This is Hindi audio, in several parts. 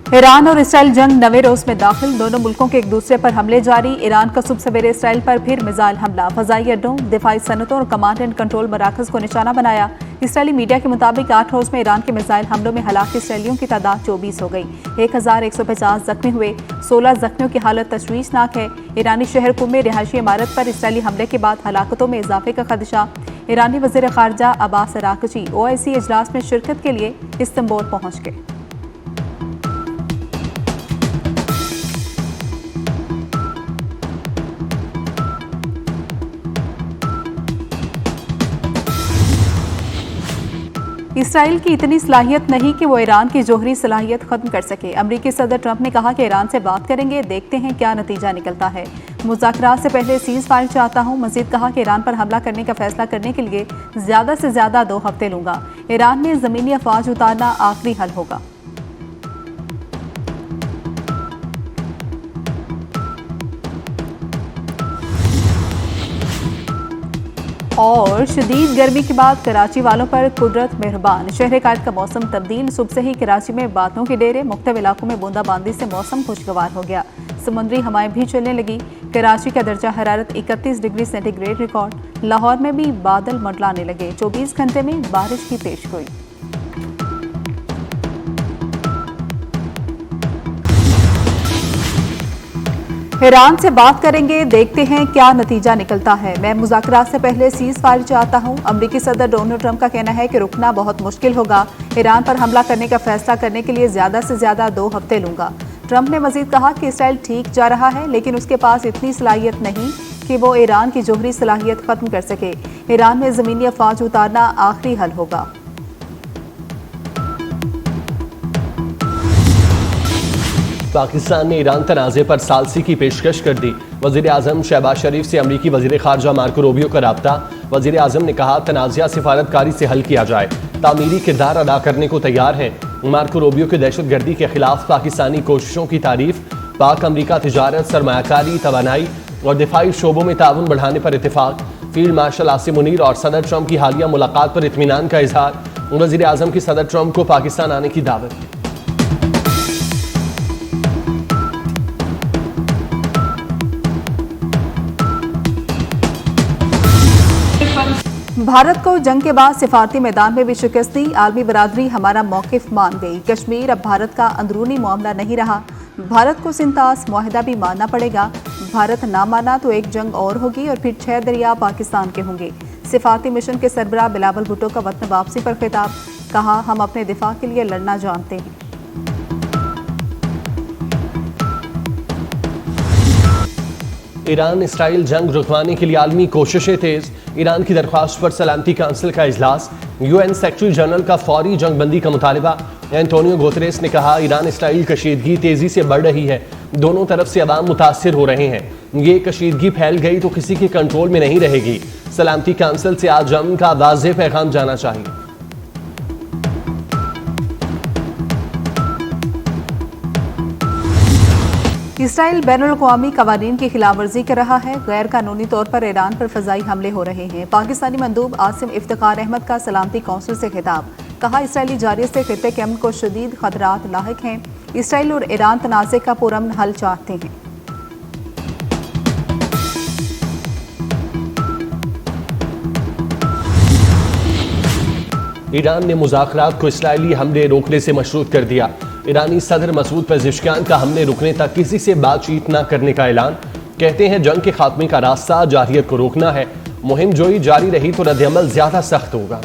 ईरान और इसराइल जंग नवे रोज में दाखिल, दोनों मुल्कों के एक दूसरे पर हमले जारी। ईरान का सुबह सवेरे इसराइल पर फिर मिसाइल हमला, फजाई अड्डों, दिफाई सनतों और कमांड एंड कंट्रोल मराकज को निशाना बनाया। इसराइली मीडिया के मुताबिक 8 रोज में ईरान के मिसाइल हमलों में हलाक इसराइलियों की तादाद 24 हो गई। 1150 जख्मी हुए, 16 जख्मियों की हालत तशवीशनाक है। ईरानी शहर कुम में रिहायशी इमारत पर इसराइली हमले के बाद हलाकतों में इजाफे का खदशा। ईरानी वजीर खारजा अब्बास अरागची OIC इजलास में शिरकत के लिए इस्तांबुल पहुंच गए। इसराइल की इतनी सलाहियत नहीं कि वो ईरान की जोहरी सलाहियत खत्म कर सके। अमरीकी सदर ट्रंप ने कहा कि ईरान से बात करेंगे, देखते हैं क्या नतीजा निकलता है। मुज़ाकरात से पहले सीज़ फायर चाहता हूं। मजीद कहा कि ईरान पर हमला करने का फैसला करने के लिए ज्यादा से ज्यादा 2 हफ्ते लूंगा। ईरान में जमीनी अफवाज उतारना आखिरी हल होगा। और शदीद गर्मी के बाद कराची वालों पर कुदरत मेहरबान, शहर कायद का मौसम तब्दील। सुबह से ही कराची में बादलों के डेरे, मुख्तलिफ इलाकों में बूंदाबांदी से मौसम खुशगवार हो गया। समुद्री हवाएं भी चलने लगी। कराची का दर्जा हरारत 31 डिग्री सेंटीग्रेड रिकॉर्ड। लाहौर में भी बादल मंडलाने लगे। 24 घंटे में बारिश की पेशगोई। ईरान से बात करेंगे, देखते हैं क्या नतीजा निकलता है। मैं मुज़ाकरात से पहले सीज़ फायर चाहता हूं। अमरीकी सदर डोनाल्ड ट्रंप का कहना है कि रुकना बहुत मुश्किल होगा। ईरान पर हमला करने का फैसला करने के लिए ज्यादा से ज्यादा 2 हफ्ते लूंगा। ट्रंप ने मजीद कहा कि इसराइल ठीक जा रहा है, लेकिन उसके पास इतनी सलाहियत नहीं कि वो ईरान की जोहरी सलाहियत खत्म कर सके। ईरान में जमीनी अफवाज उतारना आखिरी हल होगा। पाकिस्तान ने ईरान तनाज़े पर सालसी की पेशकश कर दी। वज़ीर आज़म शहबाज शरीफ से अमरीकी वज़ीर ख़ारजा मार्को रूबियो का राब्ता। वज़ीर आज़म ने कहा तनाज़ा सिफारतकारी से हल किया जाए, तामीरी किरदार अदा करने को तैयार हैं। मार्को रूबियो की दहशत गर्दी के खिलाफ पाकिस्तानी कोशिशों की तारीफ। पाक अमरीका तिजारत, सरमायाकारी, तवानाई और दिफाई शोबों में ताउन बढ़ाने पर इत्तेफाक। फील्ड मार्शल आसिम मुनीर और सदर ट्रंप की हालिया मुलाकात पर इत्मीनान का इजहार। वज़ीर आज़म की सदर ट्रंप को पाकिस्तान आने की दावत। भारत को जंग के बाद सिफारती मैदान में भी शिकस्त दी। आलमी बरादरी हमारा मौकिफ मान गई। कश्मीर अब भारत का अंदरूनी मामला नहीं रहा। भारत को सिंतास मुआहदा भी मानना पड़ेगा। भारत ना माना तो एक जंग और होगी और फिर 6 दरिया पाकिस्तान के होंगे। सिफारती मिशन के सरबराह बिलावल भुट्टो का वतन वापसी पर खिताब। कहा, हम अपने दिफा के लिए लड़ना जानते हैं। ईरान इसराइल जंग रुकवाने के लिए आलमी कोशिशें तेज। ईरान की दरख्वास्त पर सलामती काउंसिल का इजलास। UN सेक्रेटरी जनरल का फौरी जंगबंदी का मुतालबा। एंटोनियो गुतेरेस ने कहा, ईरान इसराइल कशीदगी तेजी से बढ़ रही है, दोनों तरफ से अवाम मुतासिर हो रहे हैं। ये कशीदगी फैल गई तो किसी के कंट्रोल में नहीं रहेगी। सलामती काउंसिल से आज अमन का वाज़ेह पैगाम जाना चाहिए। इसराइल बैनुल-अक़वामी कवानीन की खिलाफवर्जी कर रहा है। गैर कानूनी तौर पर ईरान पर फजाई हमले हो रहे हैं। पाकिस्तानी मंदूब आसिम इफ्तिखार अहमद का सलामती कौंसिल से खिताब। कहा, इसराइली जारियत से खित्ते के अमन को शदीद खतरात लाहिक हैं। इसराइल और ईरान तनाज़े का पुरअमन हल चाहते हैं। ईरान ने मुज़ाकरात को इसराइली हमले रोकने से मशरूत कर दिया। ईरानी सदर मसूद पेज़ेश्कियान का हमले रुकने तक किसी से बातचीत न करने का ऐलान। कहते हैं जंग के खात्मे का रास्ता जारियत को रोकना है। मुहिम जोई जारी रही तो रद्द-ए-अमल ज्यादा सख्त होगा।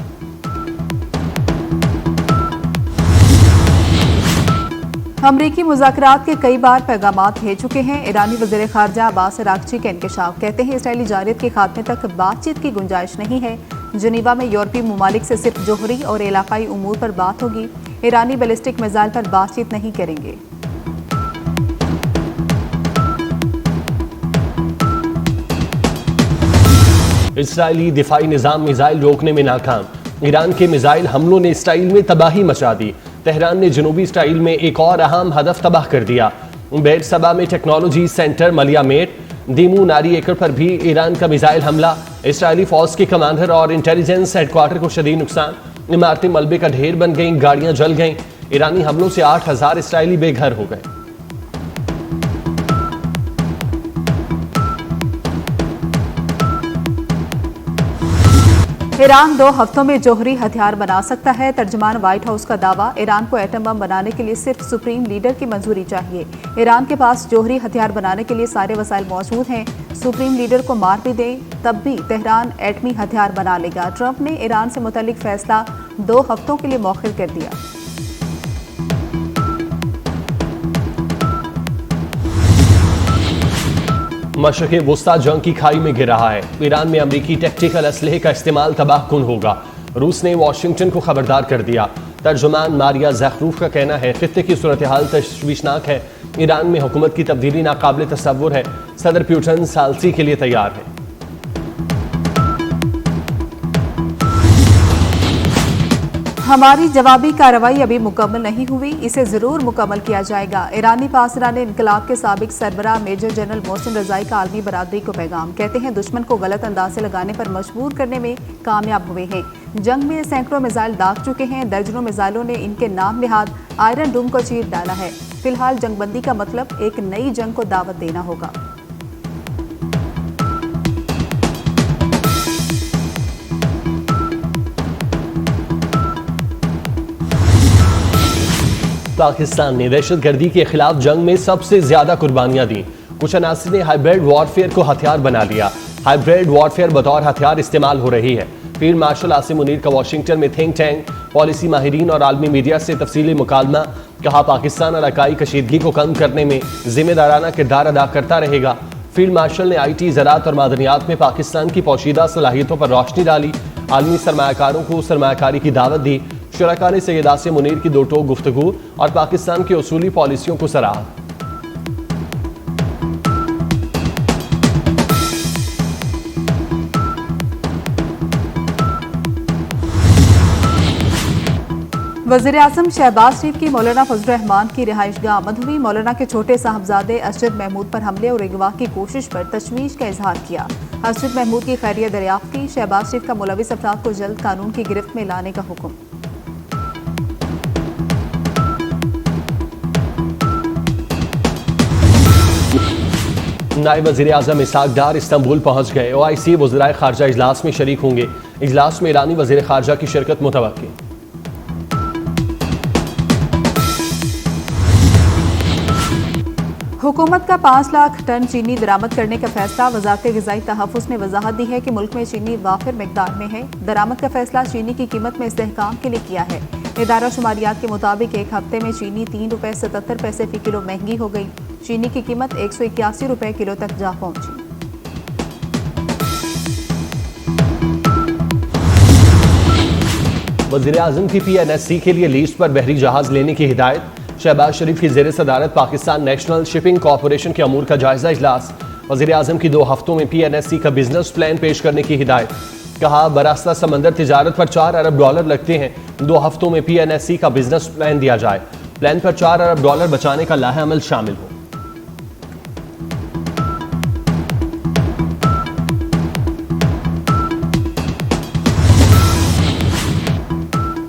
अमरीकी मुज़ाकरात के कई बार पैगामात भेज चुके हैं। ईरानी वज़ीर ख़ारजा अब्बास अरागची का इंकशाफ। कहते हैं इसराइली जारियत के खात्मे तक बातचीत की गुंजाइश नहीं है। जनीवा में यूरोपीय ममालिक से सिर्फ जोहरी और इलाकाई उमूर पर बात होगी। ईरानी बैलिस्टिक मिसाइल पर बातचीत नहीं करेंगे। इसराइली दिफाई निजाम मिसाइल रोकने में नाकाम। ईरान के मिसाइल हमलों ने इसराइल में तबाही मचा दी। तेहरान ने जनूबी इसराइल में एक और अहम हदफ तबाह कर दिया। बेट सबा में टेक्नोलॉजी सेंटर मलियामेट दीमू नारी एकड़ पर भी ईरान का मिसाइल हमला। इसराइली फौज के कमांडर और इंटेलिजेंस हेडक्वार्टर को शदीद नुकसान। इमारतें मलबे का ढेर बन गईं, गाड़ियां जल गईं। ईरानी हमलों से 8,000 इसराइली बेघर हो गए। ईरान 2 हफ्तों में जौहरी हथियार बना सकता है, तर्जुमान व्हाइट हाउस का दावा। ईरान को एटम बम बनाने के लिए सिर्फ सुप्रीम लीडर की मंजूरी चाहिए। ईरान के पास जौहरी हथियार बनाने के लिए सारे वसाइल मौजूद हैं। सुप्रीम लीडर को मार भी दे तब भी तेहरान एटमी हथियार बना लेगा। ट्रंप ने ईरान से मुतल्लिक फैसला 2 हफ्तों के लिए मौखिर कर दिया। मशरक़े वुस्ता जंग की खाई में गिर रहा है। ईरान में अमरीकी टैक्टिकल असलहे का इस्तेमाल तबाहकुन होगा। रूस ने वाशिंगटन को खबरदार कर दिया। तर्जुमान मारिया ज़खरूफ का कहना है खित्ते की सूरत हाल तशवीशनाक है। ईरान में हुकूमत की तब्दीली नाकाबिल तसव्वुर है। सदर पुतिन सालसी के लिए तैयार है। हमारी जवाबी कार्रवाई अभी मुकम्मल नहीं हुई, इसे जरूर मुकम्मल किया जाएगा। ईरानी पासरान इनकलाब के साबिक सरबराह मेजर जनरल मोहसिन रजाई का आलमी बरादरी को पैगाम। कहते हैं दुश्मन को गलत अंदाज से लगाने पर मजबूर करने में कामयाब हुए हैं। जंग में सैकड़ों मिसाइल दाग चुके हैं। दर्जनों मिसाइलों ने इनके नाम निहाद आयरन डूम को चीर डाला है। फिलहाल जंगबंदी का मतलब एक नई जंग को दावत देना होगा। पाकिस्तान ने दहशतगर्दी के खिलाफ जंग में सबसे ज्यादा कुर्बानियां दी। कुछ अनासिर ने हाइब्रिड वॉरफेयर को हथियार बना लिया। हाइब्रिड वॉरफेयर बतौर हथियार इस्तेमाल हो रही है। फील्ड मार्शल आसिम मुनीर का वाशिंगटन में थिंक टैंक, पॉलिसी माहिरीन और आलमी मीडिया से तफसीली मुकालमा। कहा पाकिस्तान इलाकाई कशीदगी को कम करने में जिम्मेदाराना किरदार अदा करता रहेगा। फील्ड मार्शल ने IT, ज़राअत और मादनियात में पाकिस्तान की पोशीदा सलाहियतों पर रोशनी डाली। आलमी सरमायाकारों को सरमायाकारी की दावत दी। शुरका ने सैयद आसिम मुनीर की 2 टोक गुफ्तगू और पाकिस्तान की उसूली पॉलिसियों को सराहा। वज़ीर आज़म शहबाज शरीफ की मौलाना फजल रहमान की रिहाइशगाह आमद हुई। मौलाना के छोटे साहबजादे अरशद महमूद पर हमले और अगवा की कोशिश पर तशवीश का इजहार किया। अरशद महमूद की खैरियत दरियाफ्त की। शहबाज शरीफ का मुलविस अफराद को जल्द कानून की गिरफ्त में लाने का हुक्म। नायब वज़ीर आज़म इसहाक डार इस्तांबुल पहुंच गए। OIC वज़राए खारजा इजलास में शरीक होंगे। इजलास में ईरानी वज़ीर खारजा की शिरकत मुतवक्की। हुकूमत का 5 लाख टन चीनी दरामद करने का फैसला। वज़ारत ग़िज़ाई तहफ़्फ़ुज़ ने वजाहत दी है कि मुल्क में चीनी वाफिर मिकदार में है। दरामद का फैसला चीनी की कीमत में इस्तेहकाम के लिए किया है। इदारा शुमारियात के मुताबिक एक हफ्ते में चीनी 3 रुपये 77 पैसे फी किलो महंगी हो गई। चीनी की कीमत 181 रुपये किलो तक जा पहुंची। वज़ीर आज़म की PNSC के लिए लीज पर बहरी जहाज लेने की हिदायत। शहबाज शरीफ की ज़ेर सदारत पाकिस्तान नेशनल शिपिंग कॉरपोरेशन के अमूर का जायजा इजलास। वज़ीर आज़म की 2 हफ्तों में PNSC का बिजनेस प्लान पेश करने की हिदायत। कहा बरास्ता समंदर तिजारत पर $4 अरब लगते हैं। 2 हफ्तों में PNSC का बिजनेस प्लान दिया जाए। प्लान पर $4 अरब बचाने का लाहेअमल शामिल हो।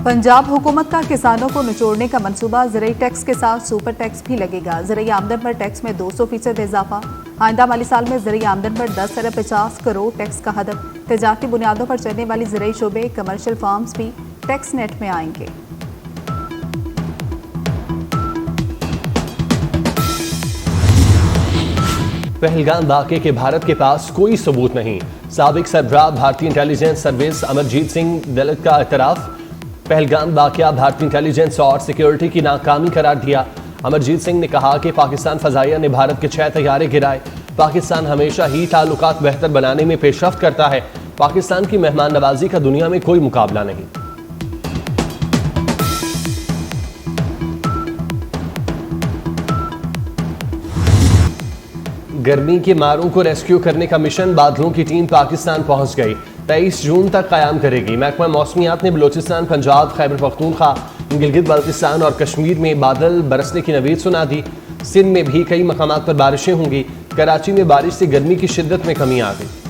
पंजाब हुकूमत का किसानों को निचोड़ने का मंसूबा। ज़राई टैक्स के साथ सुपर टैक्स भी लगेगा। ज़राई आमदन पर टैक्स में 200% इजाफा। आइंदा माली साल में ज़राई आमदन पर 10 अरब 50 करोड़ टैक्स का हदफ। तजारती बुनियादों पर चलने वाली ज़राई शोबे, कमर्शियल फार्म्स भी टैक्स नेट में आएंगे। पहलगाम वाक़े के भारत के पास कोई सबूत नहीं। साबिक सरबराह भारतीय इंटेलिजेंस सर्विस अमरजीत सिंह दलित का एतराफ़। पहलगाम वाक़या भारतीय इंटेलिजेंस और सिक्योरिटी की नाकामी करार दिया। अमरजीत सिंह ने कहा कि पाकिस्तान फ़ज़ाइया ने भारत के 6 तैयारे गिराए। पाकिस्तान हमेशा ही ताल्लुकात बेहतर बनाने में पेशरफ्त करता है। पाकिस्तान की मेहमान नवाजी का दुनिया में कोई मुकाबला नहीं। गर्मी के मारों को रेस्क्यू करने का मिशन बादलों की टीम पाकिस्तान पहुंच गई। 23 जून तक कायम करेगी। महकमा मौसमियात ने बलोचिस्तान, पंजाब, खैबर पख्तूनख्वा, गिलगित बल्तिस्तान और कश्मीर में बादल बरसने की नवीद सुना दी। सिंध में भी कई मकामात पर बारिशें होंगी। कराची में बारिश से गर्मी की शिद्दत में कमी आ गई।